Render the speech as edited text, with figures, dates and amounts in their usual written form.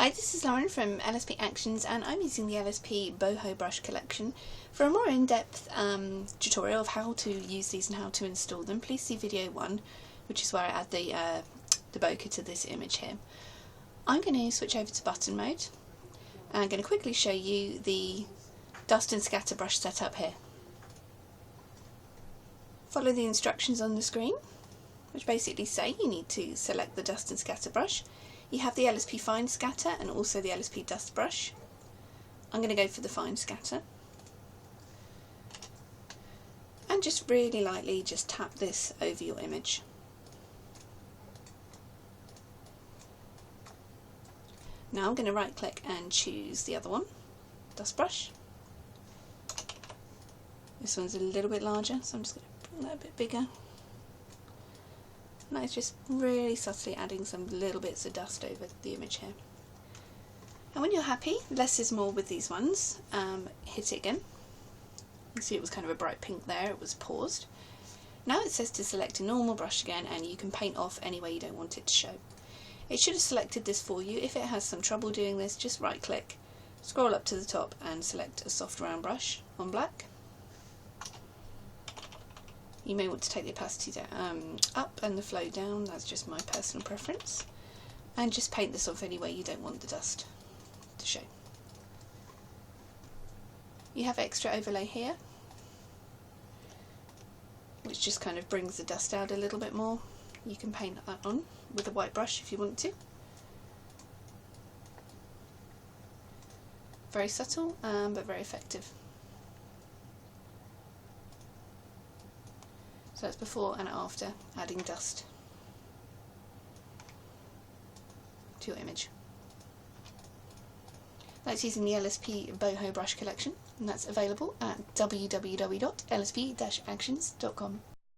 Hi, this is Lauren from LSP Actions, and I'm using the LSP Boho Brush collection. For a more in-depth tutorial of how to use these and how to install them, please see video 1, which is where I add the bokeh to this image here. I'm going to switch over to button mode, and I'm going to quickly show you the dust and scatter brush setup here. Follow the instructions on the screen, which basically say you need to select the dust and scatter brush. You have the LSP Fine Scatter and also the LSP Dust Brush. I'm going to go for the Fine Scatter. And just really lightly just tap this over your image. Now I'm going to right click and choose the other one, Dust Brush. This one's a little bit larger, so I'm just going to bring that a bit bigger. And it's just really subtly adding some little bits of dust over the image here. And when you're happy, less is more with these ones. Hit it again. You can see it was kind of a bright pink there, it was paused. Now it says to select a normal brush again, and you can paint off any way you don't want it to show. It should have selected this for you. If it has some trouble doing this, just right click, scroll up to the top and select a soft round brush on black. You may want to take the opacity down, up and the flow down, that's just my personal preference. And just paint this off any way you don't want the dust to show. You have extra overlay here, which just kind of brings the dust out a little bit more. You can paint that on with a white brush if you want to. Very subtle, but very effective. So that's before and after adding dust to your image. That's using the LSP Boho Brush collection, and that's available at www.lsp-actions.com.